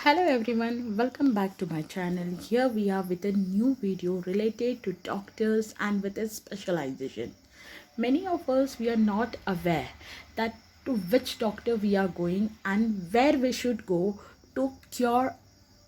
Hello everyone, welcome back to my channel. Here we are with a new video related to doctors and with a specialization. Many of us we are not aware that to which doctor we are going and where we should go to cure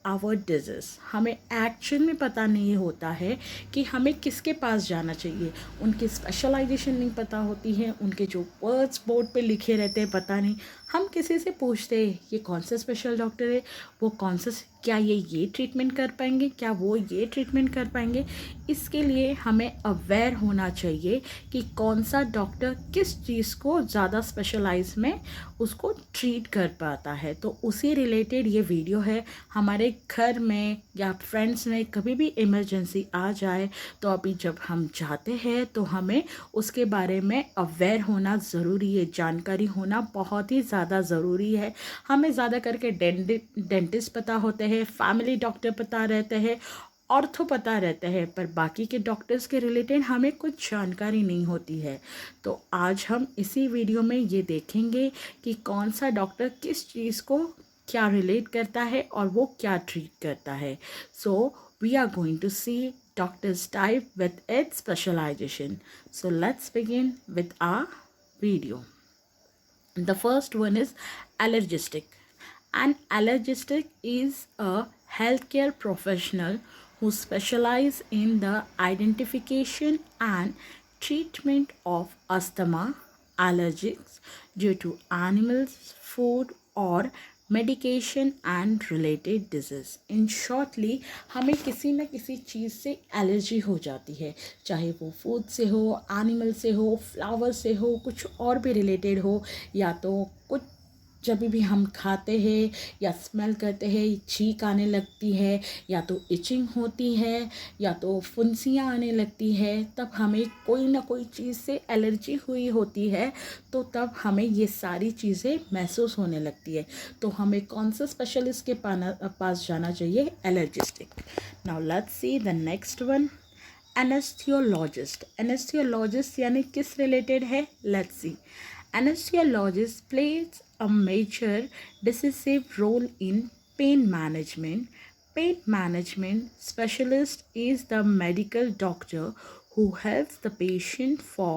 our diseases. हमें actual में पता नहीं होता है कि हमें किसके पास जाना चाहिए. उनकी स्पेशलाइजेशन नहीं पता होती है, उनके जो वर्ड्स बोर्ड पे लिखे रहते हैं पता नहीं. हम किसी से पूछते हैं ये कौन सा स्पेशल डॉक्टर है, वो कौन सा, क्या ये ट्रीटमेंट कर पाएंगे, क्या वो ये ट्रीटमेंट कर पाएंगे. इसके लिए हमें अवेयर होना चाहिए कि कौन सा डॉक्टर किस चीज़ को ज़्यादा स्पेशलाइज में उसको ट्रीट कर पाता है. तो उसी रिलेटेड ये वीडियो है. हमारे घर में या फ्रेंड्स में कभी भी इमरजेंसी आ जाए तो अभी जब हम जाते हैं तो हमें उसके बारे में अवेयर होना ज़रूरी है. जानकारी होना बहुत ही ज़्यादा ज़रूरी है. हमें ज़्यादा करके डेंटिस्ट पता होते हैं, फैमिली डॉक्टर पता रहते हैं, ऑर्थो पता रहते हैं, पर बाकी के डॉक्टर्स के रिलेटेड हमें कुछ जानकारी नहीं होती है. तो आज हम इसी वीडियो में ये देखेंगे कि कौन सा डॉक्टर किस चीज़ को क्या रिलेट करता है और वो क्या ट्रीट करता है. So we are going to see doctors type with its specialization. So let's begin with our video. The first one is allergistic. An allergistic is a healthcare professional who specialize in the identification and treatment of asthma, allergies due to animals, food or medication and related disease. In shortly हमें किसी न किसी चीज़ से allergy हो जाती है, चाहे वो फूड से हो, एनिमल से हो, फ्लावर से हो, कुछ और भी रिलेटेड हो, या तो कुछ जब भी हम खाते हैं या स्मेल करते हैं छींक आने लगती है, या तो इचिंग होती है, या तो फुंसियाँ आने लगती है, तब हमें कोई ना कोई चीज़ से एलर्जी हुई होती है. तो तब हमें ये सारी चीज़ें महसूस होने लगती है. तो हमें कौन सा स्पेशलिस्ट के पास जाना चाहिए? Allergistic. Now let's see the next one, anesthesiologist. Anesthesiologist यानी किस रिलेटेड है? Let's see. Anesthesiologist plays a major decisive role in pain management. Pain management specialist is the medical doctor who helps the patient for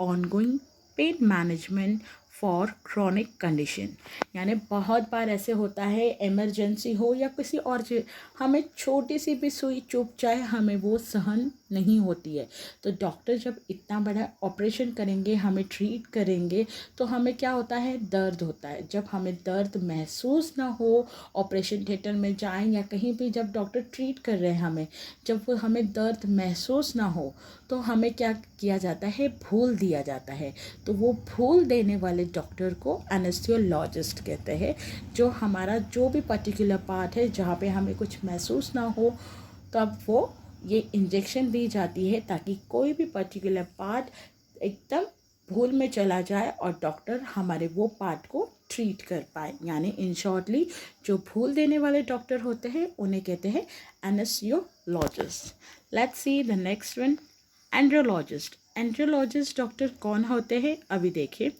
ongoing pain management for chronic condition. यानी बहुत बार ऐसे होता है, emergency हो या किसी और चीज़, हमें छोटी सी भी सुई चुभ जाए हमें वो सहन नहीं होती है. तो डॉक्टर जब इतना बड़ा ऑपरेशन करेंगे, हमें ट्रीट करेंगे, तो हमें क्या होता है? दर्द होता है. जब हमें दर्द महसूस ना हो, ऑपरेशन थिएटर में जाएं या कहीं भी जब डॉक्टर ट्रीट कर रहे हैं हमें, जब वो हमें दर्द महसूस ना हो तो हमें क्या किया जाता है? भूल दिया जाता है. तो वो भूल देने वाले डॉक्टर को एनेस्थियोलॉजिस्ट कहते हैं. जो हमारा जो भी पर्टिकुलर पार्ट है जहाँ पे हमें कुछ महसूस ना हो, तब वो ये इंजेक्शन दी जाती है ताकि कोई भी पर्टिकुलर पार्ट एकदम भूल में चला जाए और डॉक्टर हमारे वो पार्ट को ट्रीट कर पाए. यानी इन शॉर्टली जो भूल देने वाले डॉक्टर होते हैं उन्हें कहते हैं anesthesiologist. Let's see the next one, andrologist. Andrologist doctor कौन होते हैं? अभी देखिए.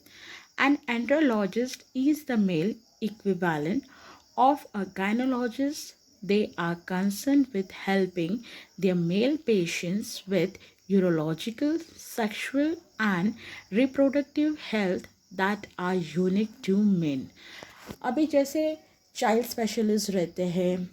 An andrologist is the male equivalent of a gynecologist. They are concerned with helping their male patients with urological, sexual, and reproductive health that are unique to men. अभी जैसे child specialist रहते हैं,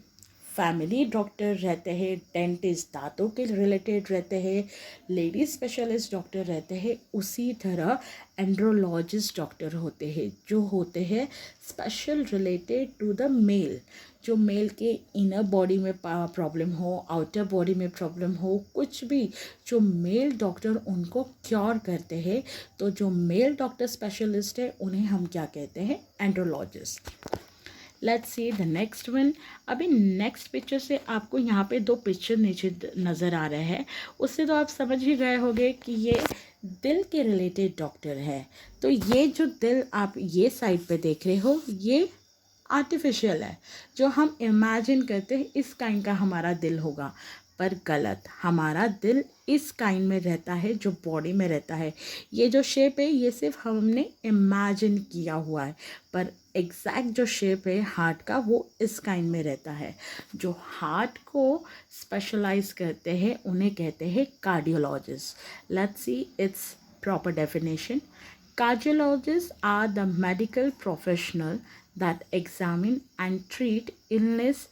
family doctor रहते हैं, dentist दांतों के related रहते हैं, लेडीज स्पेशलिस्ट डॉक्टर रहते हैं, उसी तरह एंड्रोलॉजिस्ट डॉक्टर होते हैं जो होते हैं special related to the male. जो मेल के इनर बॉडी में प्रॉब्लम हो, आउटर बॉडी में प्रॉब्लम हो, कुछ भी, जो मेल डॉक्टर उनको क्योर करते हैं. तो जो मेल डॉक्टर स्पेशलिस्ट है उन्हें हम क्या कहते हैं? Andrologist. Let's see the next one. अभी नेक्स्ट पिक्चर से आपको यहाँ पे दो पिक्चर नीचे नज़र आ रहे हैं, उससे तो आप समझ ही गए होंगे कि ये दिल के रिलेटेड डॉक्टर है. तो ये जो दिल आप ये साइड पे देख रहे हो, ये आर्टिफिशियल है. जो हम इमेजिन करते हैं इस काइंड का हमारा दिल होगा, पर गलत। हमारा दिल इस काइंड में रहता है जो बॉडी में रहता है। ये जो शेप है ये सिर्फ हमने इमेजिन किया हुआ है, पर एग्जैक्ट जो शेप है हार्ट का वो इस काइंड में रहता है। जो हार्ट को स्पेशलाइज करते हैं उन्हें कहते हैं cardiologist. Let's see it's proper definition. Cardiologists are the medical professional that examine and treat illness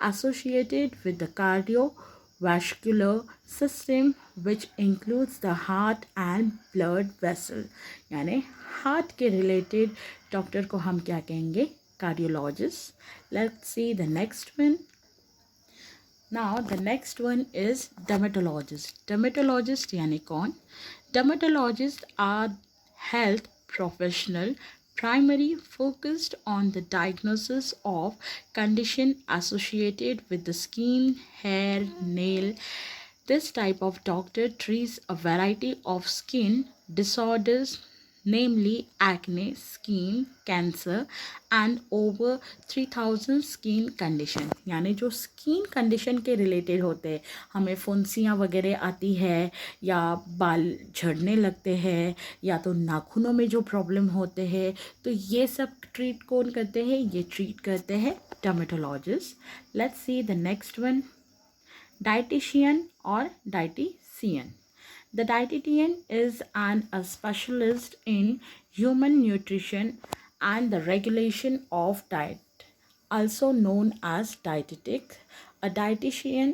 associated with the cardiovascular system, which includes the heart and blood vessel. यानी हार्ट के related doctor को हम क्या कहेंगे? Cardiologist. Let's see the next one. Now the next one is dermatologist. Dermatologist यानी कौन? Dermatologists are health professional primary focused on the diagnosis of condition associated with the skin, hair, nail. This type of doctor treats a variety of skin disorders, namely acne, skin cancer and over 3000 skin condition. यानी जो skin condition के related होते हैं, हमें फुंसियाँ वगैरह आती है या बाल झड़ने लगते हैं या तो नाखूनों में जो प्रॉब्लम होते हैं, तो ये सब ट्रीट कौन करते हैं? ये ट्रीट करते हैं dermatologist. Let's see the next one, dietitian और dietitian. The dietitian is a specialist in human nutrition and the regulation of diet, also known as dietetic. A dietitian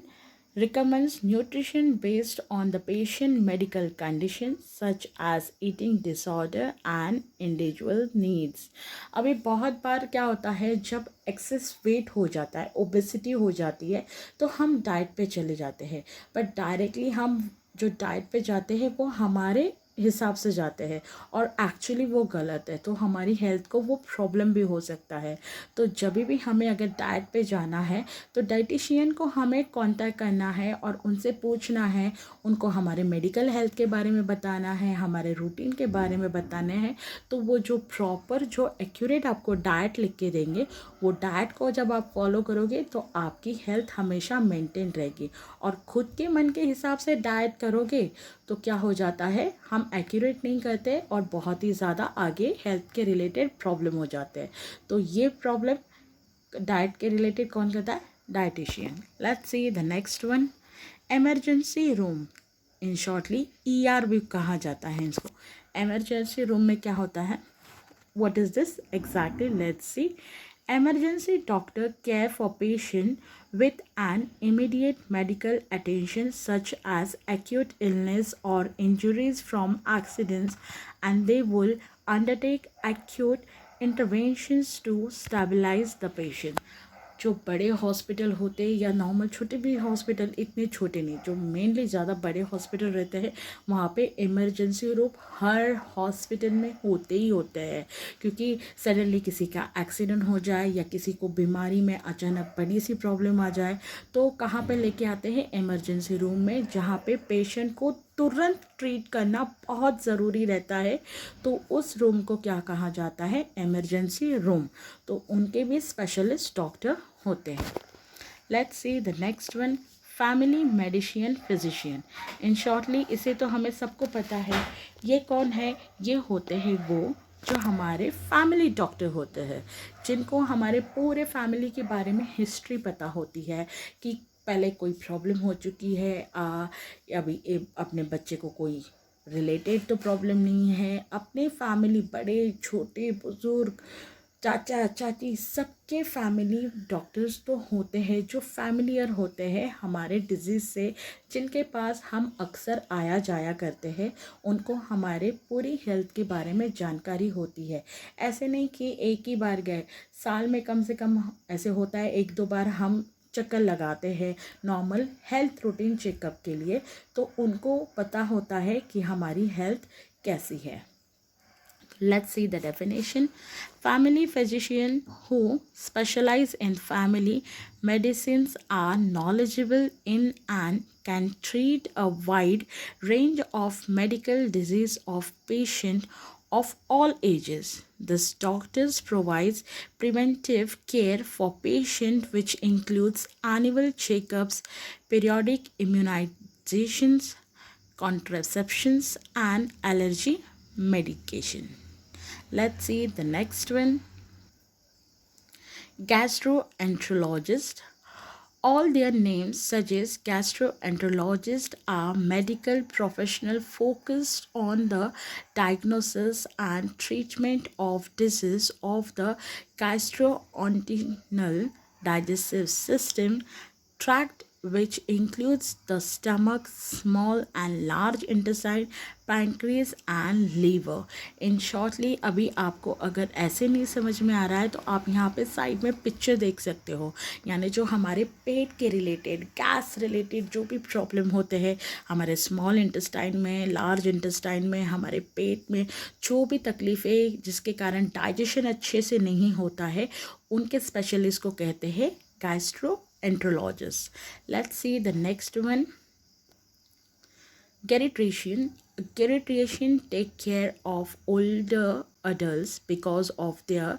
recommends nutrition based on the patient medical conditions such as eating disorder and individual needs. अभी बहुत बार क्या होता है, जब access wait हो जाता है, obesity हो जाती है, तो हम डाइट पे चले जाते हैं, बट डायरेक्टली हम जो डाइट पे जाते हैं वो हमारे हिसाब से जाते हैं और एक्चुअली वो गलत है, तो हमारी हेल्थ को वो प्रॉब्लम भी हो सकता है। तो जब भी हमें अगर डाइट पे जाना है तो डाइटिशियन को हमें कांटेक्ट करना है और उनसे पूछना है, उनको हमारे मेडिकल हेल्थ के बारे में बताना है, हमारे रूटीन के बारे में बताने हैं, तो वो जो प्रॉपर जो एक्यूरेट आपको डाइट लिख के देंगे, वो डाइट को जब आप फॉलो करोगे तो आपकी हेल्थ हमेशा मेंटेन रहेगी। और ख़ुद के मन के हिसाब से डाइट करोगे तो क्या हो जाता है, हम एक्यूरेट नहीं करते और बहुत ही ज़्यादा आगे हेल्थ के रिलेटेड प्रॉब्लम हो जाते हैं। तो ये प्रॉब्लम डाइट के रिलेटेड कौन करता है? Dietitian. Let's see the next one, emergency room, in shortly ER भी कहा जाता है इसको। एमरजेंसी रूम में क्या होता है? What is this exactly? Let's see. Emergency doctor care for patient with an immediate medical attention such as acute illness or injuries from accidents, and they will undertake acute interventions to stabilize the patient. जो बड़े hospital होते हैं या normal छोटे भी hospital, इतने छोटे नहीं, जो मेनली ज़्यादा बड़े हॉस्पिटल रहते हैं, वहाँ पे इमरजेंसी रूम हर हॉस्पिटल में होते ही होते हैं। क्योंकि सडनली किसी का एक्सीडेंट हो जाए या किसी को बीमारी में अचानक बड़ी सी प्रॉब्लम आ जाए, तो कहाँ पे लेके आते हैं? इमरजेंसी रूम में, जहाँ पे पेशेंट को तुरंत ट्रीट करना बहुत ज़रूरी रहता है। तो उस रूम को क्या कहा जाता है? Emergency room. तो उनके भी स्पेशलिस्ट डॉक्टर होते हैं। Let's see the next one, family medicine physician. In shortly इसे तो हमें सबको पता है, ये कौन है? ये होते हैं वो जो हमारे फैमिली डॉक्टर होते हैं, जिनको हमारे पूरे फैमिली के बारे में हिस्ट्री पता होती है कि पहले कोई प्रॉब्लम हो चुकी है, अभी अपने बच्चे को कोई रिलेटेड तो प्रॉब्लम नहीं है, अपने फैमिली बड़े छोटे बुज़ुर्ग चाचा चाची सबके फैमिली डॉक्टर्स तो होते हैं जो फैमिलियर होते हैं हमारे डिजीज़ से, जिनके पास हम अक्सर आया जाया करते हैं, उनको हमारे पूरी हेल्थ के बारे में जानकारी होती है। ऐसे नहीं कि एक ही बार गए, साल में कम से कम ऐसे होता है 1-2 बार हम चक्कर लगाते हैं नॉर्मल हेल्थ रूटीन चेकअप के लिए, तो उनको पता होता है कि हमारी हेल्थ कैसी है। Let's see the definition. Family physician who specialize in family medicines are knowledgeable in and can treat a wide range of medical disease of patient, of all ages. This doctors provides preventive care for patients, which includes annual checkups, periodic immunizations, contraceptions, and allergy medication. Let's see the next one. Gastroenterologist. All their names suggest gastroenterologists are medical professionals focused on the diagnosis and treatment of disease of the gastrointestinal digestive system tract, which includes the stomach, small and large intestine, pancreas and liver. In shortly अभी आपको अगर ऐसे नहीं समझ में आ रहा है तो आप यहाँ पे साइड में पिक्चर देख सकते हो, यानी जो हमारे पेट के रिलेटेड, गैस रिलेटेड जो भी प्रॉब्लम होते हैं हमारे स्मॉल इंटेस्टाइन में, लार्ज इंटेस्टाइन में, हमारे पेट में जो भी तकलीफ़ें जिसके कारण डाइजेशन अच्छे से नहीं होता है, उनके स्पेशलिस्ट को कहते हैं gastroenterologist. Let's see the next one. Geriatrician. Geriatrician take care of older adults because of their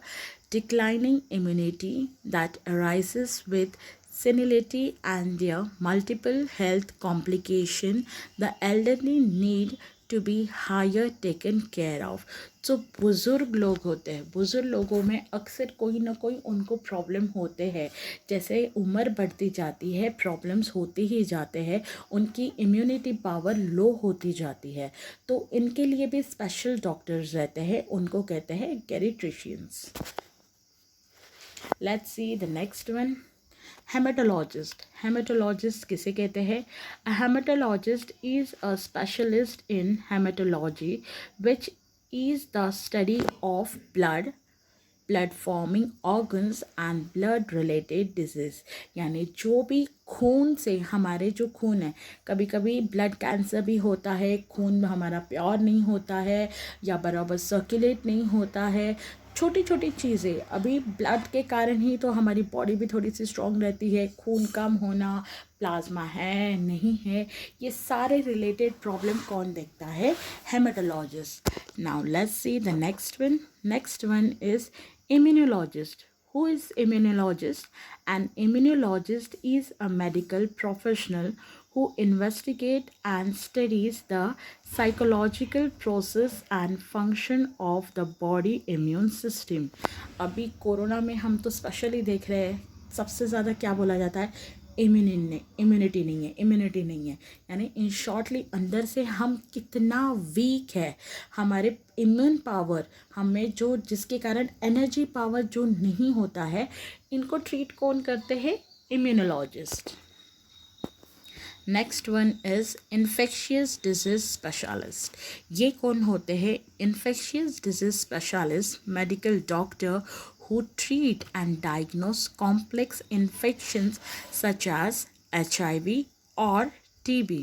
declining immunity that arises with senility and their multiple health complications. The elderly need to be higher taken care of. जो बुज़ुर्ग लोग होते हैं, बुज़ुर्ग लोगों में अक्सर कोई ना कोई उनको प्रॉब्लम होते हैं. जैसे उम्र बढ़ती जाती है, प्रॉब्लम्स होते ही जाते हैं, उनकी इम्यूनिटी पावर लो होती जाती है, तो इनके लिए भी स्पेशल डॉक्टर्स रहते हैं, उनको कहते हैं geriatricians. Let's see the next one. Haematologist. Haematologist किसे कहते हैं? A haematologist is a specialist in haematology which is the study of blood, blood forming organs and blood related diseases. यानी जो भी खून से, हमारे जो खून है, कभी कभी ब्लड कैंसर भी होता है, खून हमारा प्योर नहीं होता है या बराबर सर्कुलेट नहीं होता है, छोटी छोटी चीज़ें. अभी ब्लड के कारण ही तो हमारी बॉडी भी थोड़ी सी स्ट्रॉन्ग रहती है, खून कम होना, प्लाज्मा है नहीं है, ये सारे रिलेटेड प्रॉब्लम कौन देखता है? Haematologist. Now let's see the next one. Next one is immunologist. Who is immunologist? An immunologist is a medical professional who investigate and studies the psychological process and function of the body immune system. अभी corona में हम तो specially देख रहे हैं, सबसे ज़्यादा क्या बोला जाता है? इम्यूनिटी नहीं है. यानी इन शॉर्टली अंदर से हम कितना वीक है, हमारे इम्यून पावर, हमें जो जिसके कारण एनर्जी पावर जो नहीं होता है, इनको ट्रीट कौन करते हैं? Immunologist. Next one is infectious disease specialist. ये कौन होते हैं? Infectious disease specialist medical doctor who treat and diagnose complex infections such as HIV or TB.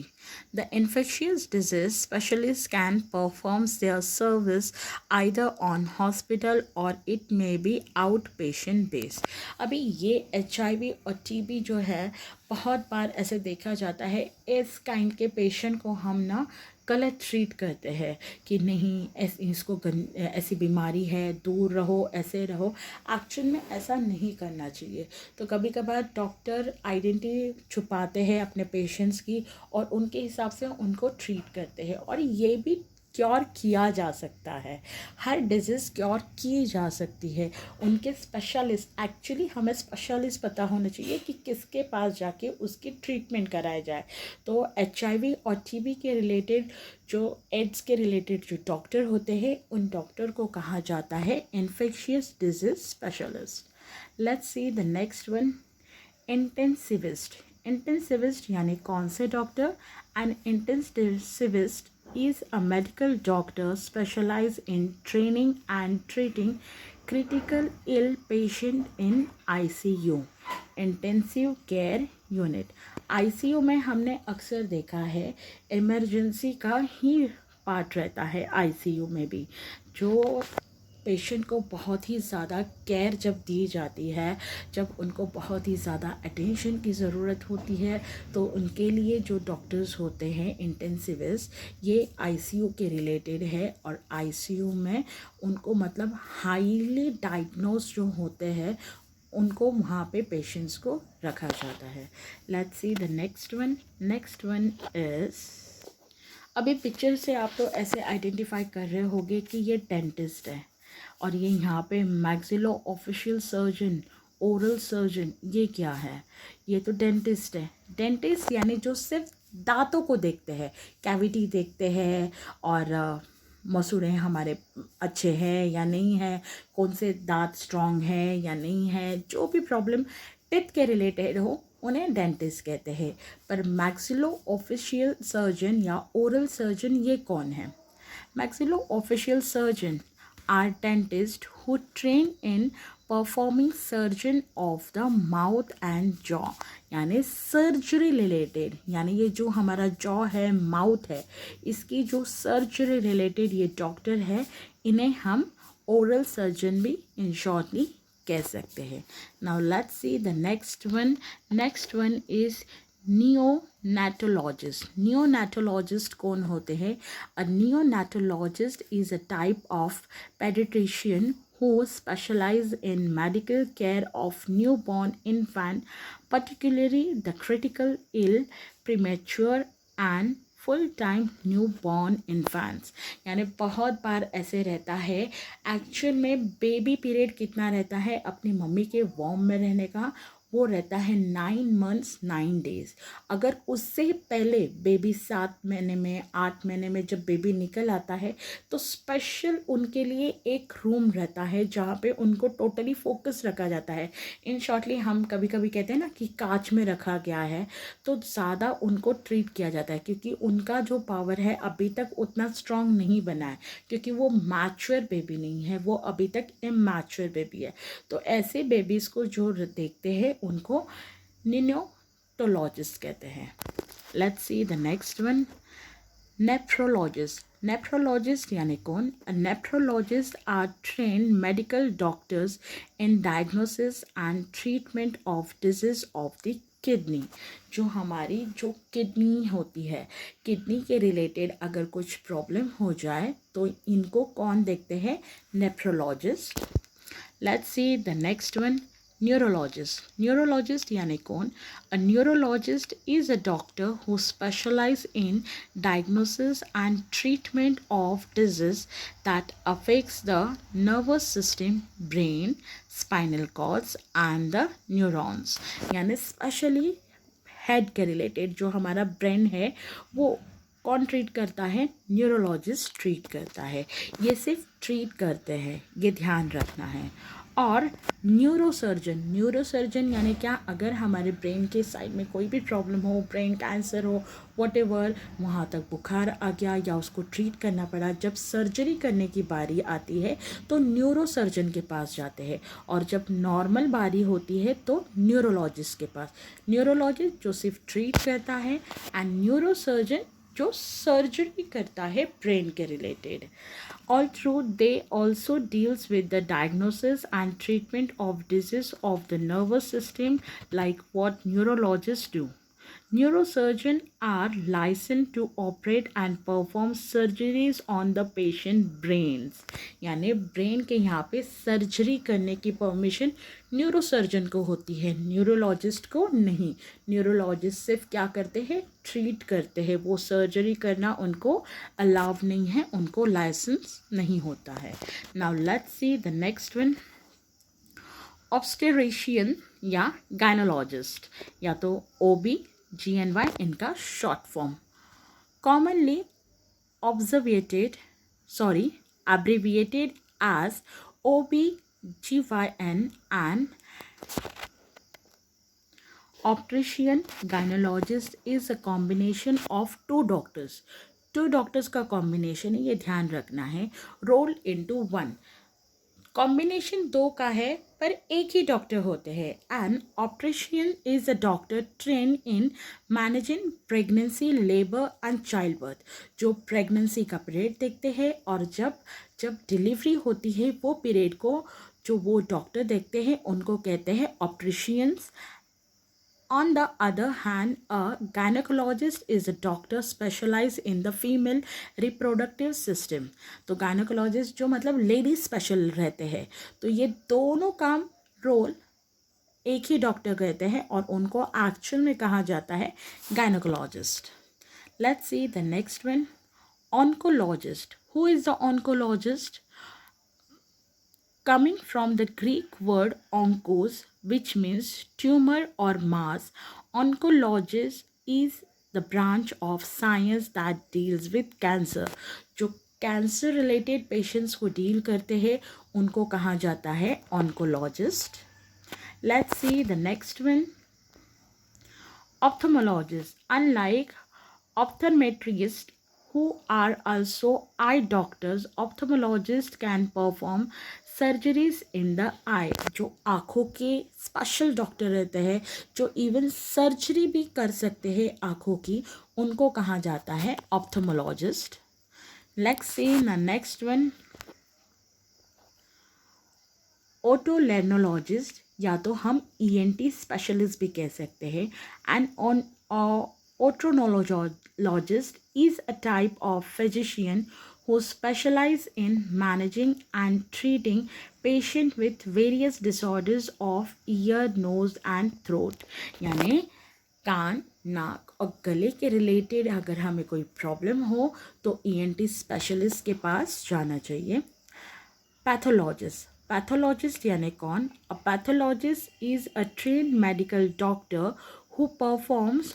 The infectious disease specialist can perform their service either on hospital or it may be outpatient based. अभी ये HIV और TB जो है, बहुत बार ऐसे देखा जाता है, इस काइंड के पेशेंट को हम ना गलत ट्रीट करते हैं कि नहीं इसको ऐसी बीमारी है, दूर रहो, ऐसे रहो. एक्चुअल में ऐसा नहीं करना चाहिए. तो कभी कभार डॉक्टर आइडेंटिटी छुपाते हैं अपने पेशेंट्स की और उनके हिसाब से उनको ट्रीट करते हैं, और ये भी क्योर किया जा सकता है. हर डिजीज़ क्योर की जा सकती है. उनके स्पेशलिस्ट, एक्चुअली हमें स्पेशलिस्ट पता होना चाहिए कि किसके पास जाके उसकी ट्रीटमेंट कराया जाए. तो HIV और TB के रिलेटेड, जो एड्स के रिलेटेड जो डॉक्टर होते हैं, उन डॉक्टर को कहा जाता है infectious disease specialist. Let's see the next one. Intensivist. Intensivist यानी कौन से doctor? An intensivist is a medical doctor specialized in training and treating critical ill patient in ICU, intensive care unit. ICU में हमने अक्सर देखा है emergency का ही part रहता है ICU में भी. जो पेशेंट को बहुत ही ज़्यादा केयर जब दी जाती है, जब उनको बहुत ही ज़्यादा अटेंशन की ज़रूरत होती है, तो उनके लिए जो डॉक्टर्स होते हैं इंटेंसिविस्ट, ये आईसीयू के रिलेटेड है। और आईसीयू में उनको मतलब हाईली डायग्नोज जो होते हैं उनको वहाँ पे पेशेंट्स को रखा जाता है। Let's see the next one. Next one is, अभी पिक्चर से आप तो ऐसे आइडेंटिफाई कर रहे होंगे कि ये डेंटिस्ट है और ये यहाँ पे maxillo official surgeon, oral surgeon, ये क्या है? ये तो डेंटिस्ट है। डेंटिस्ट यानी जो सिर्फ दांतों को देखते हैं, कैविटी देखते हैं और मसूड़े हमारे अच्छे हैं या नहीं है, कौन से दांत स्ट्रॉन्ग है या नहीं है, जो भी प्रॉब्लम टिथ के रिलेटेड हो उन्हें डेंटिस्ट कहते हैं। पर मैक्सिलो ऑफिशियल सर्जन या ओरल सर्जन ये कौन है? Maxillo official surgeon are dentist who train in performing surgeon of the mouth and jaw, यानी सर्जरी रिलेटेड, यानी ये जो हमारा जॉ है, माउथ है, इसकी जो सर्जरी रिलेटेड ये डॉक्टर है, इन्हें हम ओरल सर्जन भी इन शॉर्टली कह सकते हैं। Now let's see the next one. Next one is neonatologist. Neonatologist कौन होते हैं? A neonatologist is a type of paediatrician who specialize in medical care of newborn infant, particularly the critical ill, premature and full time new born infants. यानी बहुत बार ऐसे रहता है, actual में baby period कितना रहता है अपनी मम्मी के वॉर्म में रहने का? वो रहता है 9 months 9 days। अगर उससे पहले बेबी 7 महीने में, 8 महीने में जब बेबी निकल आता है, तो स्पेशल उनके लिए एक रूम रहता है जहाँ पे उनको टोटली फोकस रखा जाता है। इन शॉर्टली हम कभी कभी कहते हैं ना कि कांच में रखा गया है, तो ज़्यादा उनको ट्रीट किया जाता है क्योंकि उनका जो पावर है अभी तक उतना स्ट्रॉन्ग नहीं बना है, क्योंकि वो मैच्योर बेबी नहीं है, वो अभी तक इमैच्योर बेबी है। तो ऐसे बेबीज़ को जो देखते हैं उनको नियोनैटोलॉजिस्ट कहते हैं। Let's see the next one. Nephrologist. Nephrologist यानी कौन? Nephrologists are trained medical doctors in diagnosis and treatment of disease of the kidney. जो हमारी जो किडनी होती है, किडनी के रिलेटेड अगर कुछ प्रॉब्लम हो जाए तो इनको कौन देखते हैं? Nephrologist. Let's see the next one. Neurologist. Neurologist यानी कौन? A neurologist is a doctor who specialise in diagnosis and treatment of disease that affects the nervous system, brain, spinal cords and the neurons. यानी specially head के related जो हमारा brain है वो कौन treat करता है? न्यूरोलॉजिस्ट ट्रीट करता है। ये सिर्फ ट्रीट करते हैं, ये ध्यान रखना है। और न्यूरोसर्जन, न्यूरोसर्जन यानी क्या? अगर हमारे ब्रेन के साइड में कोई भी प्रॉब्लम हो, ब्रेन कैंसर हो, व्हाटएवर, वहाँ तक बुखार आ गया या उसको ट्रीट करना पड़ा, जब सर्जरी करने की बारी आती है तो न्यूरोसर्जन के पास जाते हैं, और जब नॉर्मल बारी होती है तो न्यूरोलॉजिस्ट के पास। न्यूरोलॉजिस्ट जो सिर्फ ट्रीट करता है एंड न्यूरोसर्जन जो सर्जरी करता है ब्रेन के related. Although they also deals with the diagnosis and treatment of disease of the nervous system like what neurologists do. Neurosurgeons are licensed to operate and perform surgeries on the patient brains. यानी brain के यहाँ पे surgery करने की permission neurosurgeon को होती है, neurologist को नहीं। न्यूरोलॉजिस्ट सिर्फ क्या करते हैं? ट्रीट करते हैं, वो सर्जरी करना उनको अलाउ नहीं है, उनको लाइसेंस नहीं होता है। Now let's see the next one. Obstetrician या गायनोलॉजिस्ट, या तो OB/GYN इनका short form. Commonly abbreviated as OB/GYN and obstetrician gynecologist is a combination of two doctors का कॉम्बिनेशन है, ये ध्यान रखना है। Role into one. कॉम्बिनेशन दो का है पर एक ही डॉक्टर होते हैं. An optician is a doctor train in managing pregnancy, labour and child birth. जो प्रेगनेंसी का पीरियड देखते हैं और जब जब डिलीवरी होती है वो पीरियड को जो वो डॉक्टर देखते हैं उनको कहते हैं opticians. On the other hand, a gynecologist is a doctor specialized in the female reproductive system. तो gynecologist जो मतलब लेडी स्पेशल रहते हैं. तो ये दोनों काम रोल एक ही डॉक्टर कहते हैं और उनको एक्चुअल में कहा जाता है gynecologist. Let's see the next one. Oncologist. Who is the oncologist? Coming from the Greek word onkos, which means tumor or mass, oncologist is the branch of science that deals with cancer. जो cancer related patients को deal करते हैं उनको कहा जाता है oncologist. Let's see the next one. Ophthalmologist. Unlike optometrists, who are also eye doctors, ophthalmologists can perform surgeries in the eye. जो आँखों के स्पेशल डॉक्टर रहते हैं जो इवन सर्जरी भी कर सकते हैं आँखों की, उनको कहा जाता है ophthalmologist. Let's see the next one. Otolaryngologist, या तो हम ईएनटी स्पेशलिस्ट भी कह सकते हैं. And an otolaryngologist is a type of physician who specialize in managing and treating patient with various disorders of ear, nose and throat. यानी कान, नाक और गले के रिलेटेड अगर हमें कोई प्रॉब्लम हो तो ईएनटी स्पेशलिस्ट के पास जाना चाहिए. पैथोलॉजिस्ट. पैथोलॉजिस्ट यानी कौन? A pathologist is a trained medical doctor who performs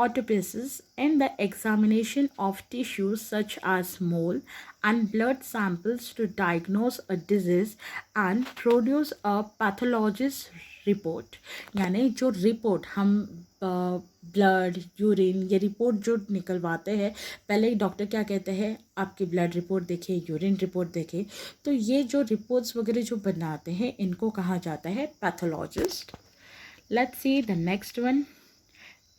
autopsies and the examination of tissues such as mole and blood samples to diagnose a disease and produce a pathologist report. यानी जो report हम blood, urine, ये report जो निकलवाते हैं, पहले doctor क्या कहते हैं, आपकी ब्लड रिपोर्ट देखे, यूरिन रिपोर्ट देखे, तो ये जो रिपोर्ट्स वगैरह जो बनाते हैं इनको कहा जाता है pathologist. Let's see the next one.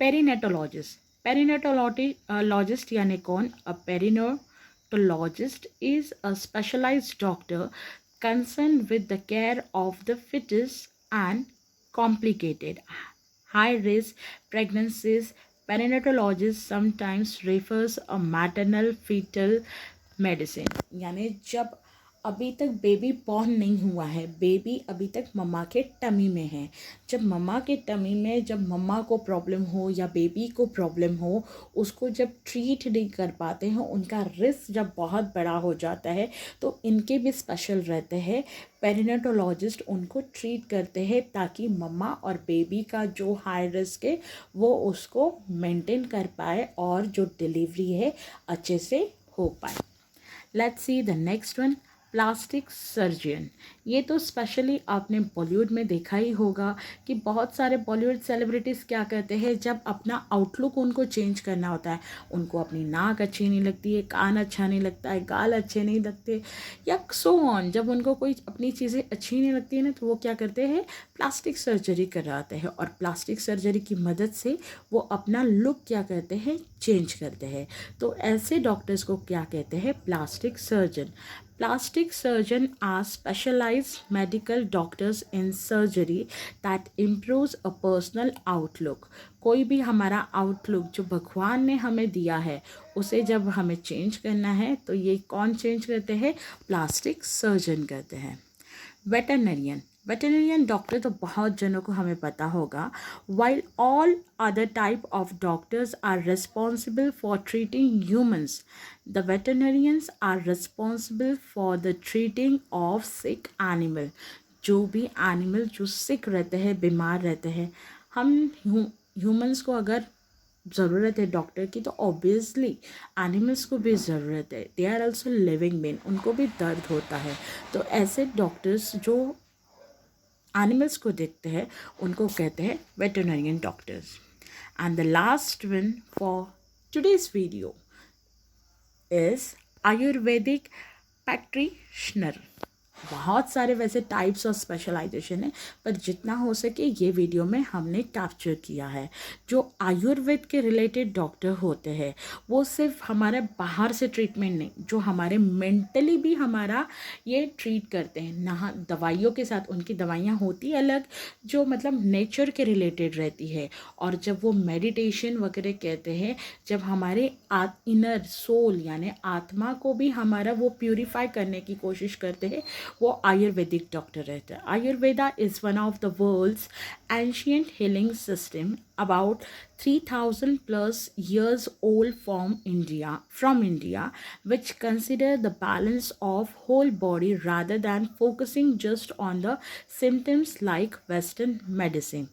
Perinatologist. Perinatologist यानी कौन? A perinatologist is a specialised doctor concerned with the care of the fetus and complicated high risk pregnancies. Perinatologist sometimes refers a maternal fetal medicine. यानी जब अभी तक baby born नहीं हुआ है, baby अभी तक मम्मा के टमी में है, जब मम्मा के टमी में जब मम्मा को प्रॉब्लम हो या बेबी को प्रॉब्लम हो, उसको जब ट्रीट नहीं कर पाते हैं, उनका रिस्क जब बहुत बड़ा हो जाता है तो इनके भी स्पेशल रहते हैं. पेरिनेटोलॉजिस्ट उनको ट्रीट करते हैं ताकि मम्मा और बेबी का जो हाई रिस्क है वो उसको मेंटेन कर पाए और जो डिलीवरी है अच्छे से हो पाए. Let's see the next one. Plastic surgeon. ये तो स्पेशली आपने बॉलीवुड में देखा ही होगा कि बहुत सारे बॉलीवुड सेलिब्रिटीज़ क्या करते हैं, जब अपना आउटलुक उनको चेंज करना होता है, उनको अपनी नाक अच्छी नहीं लगती है, कान अच्छा नहीं लगता है, गाल अच्छे नहीं लगते या सो ऑन, जब उनको कोई अपनी चीज़ें अच्छी नहीं लगती है ना, तो वो क्या करते हैं, प्लास्टिक सर्जरी कराते हैं और प्लास्टिक सर्जरी की मदद से वो अपना लुक क्या करते हैं, चेंज करते हैं. तो ऐसे डॉक्टर्स को क्या कहते हैं, plastic surgeon. Plastic surgeons are specialized medical doctors in surgery that improves a personal outlook. कोई भी हमारा आउटलुक जो भगवान ने हमें दिया है उसे जब हमें चेंज करना है तो ये कौन चेंज करते हैं, प्लास्टिक सर्जन करते हैं. वेटरनरियन. वेटरनरियन डॉक्टर तो बहुत जनों को हमें पता होगा. While all other type of doctors are responsible for treating humans, the veterinarians are responsible for the treating of sick animal. जो भी एनिमल जो सिक रहते हैं, बीमार रहते हैं, हम ह्यूमन्स को अगर ज़रूरत है डॉक्टर की तो ऑब्वियसली एनिमल्स को भी ज़रूरत है. They are also living being, उनको भी दर्द होता है. तो ऐसे डॉक्टर्स जो एनिमल्स को देखते हैं उनको कहते हैं veterinarian doctors. And the last one for today's video is Ayurvedic practitioner. बहुत सारे वैसे टाइप्स ऑफ स्पेशलाइजेशन है, पर जितना हो सके ये वीडियो में हमने कैप्चर किया है। जो आयुर्वेद के रिलेटेड डॉक्टर होते हैं वो सिर्फ हमारे बाहर से ट्रीटमेंट नहीं, जो हमारे मेंटली भी हमारा ये ट्रीट करते हैं ना, दवाइयों के साथ। उनकी दवाइयाँ होती अलग, जो मतलब नेचर के रिलेटेड रहती है। और जब वो मेडिटेशन वगैरह कहते हैं, जब हमारे इनर सोल यानी आत्मा को भी हमारा वो प्यूरिफाई करने की कोशिश करते हैं, वो आयुर्वेदिक डॉक्टर रहता है। Ayurveda is one of the world's ancient healing system, about 3000 plus years old from India, which consider the balance of whole body rather than focusing just on the symptoms like Western medicine.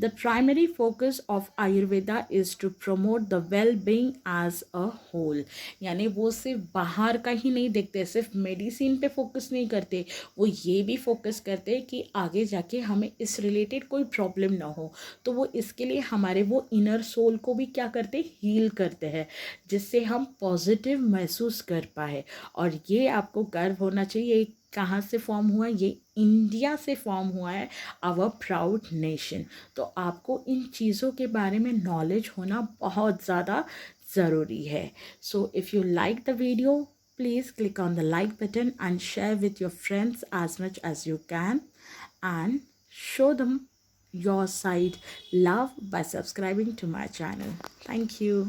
The primary focus of Ayurveda is to promote the well-being as a whole. यानी वो सिर्फ बाहर का ही नहीं देखते, सिर्फ medicine पे focus नहीं करते, वो ये भी फोकस करते कि आगे जाके हमें इस रिलेटेड कोई प्रॉब्लम ना हो। तो वो इसके लिए हमारे वो इनर सोल को भी क्या करते, हील करते हैं, जिससे हम पॉजिटिव महसूस कर पाए। और ये आपको गर्व होना चाहिए, ये कहाँ से फॉर्म हुआ, ये इंडिया से फॉर्म हुआ है, आवर प्राउड नेशन। तो आपको इन चीज़ों के बारे में नॉलेज होना बहुत ज़्यादा ज़रूरी है। So if you like the video, please click on the like button and share with your friends as much as you can, and show them your side love by subscribing to my channel. Thank you.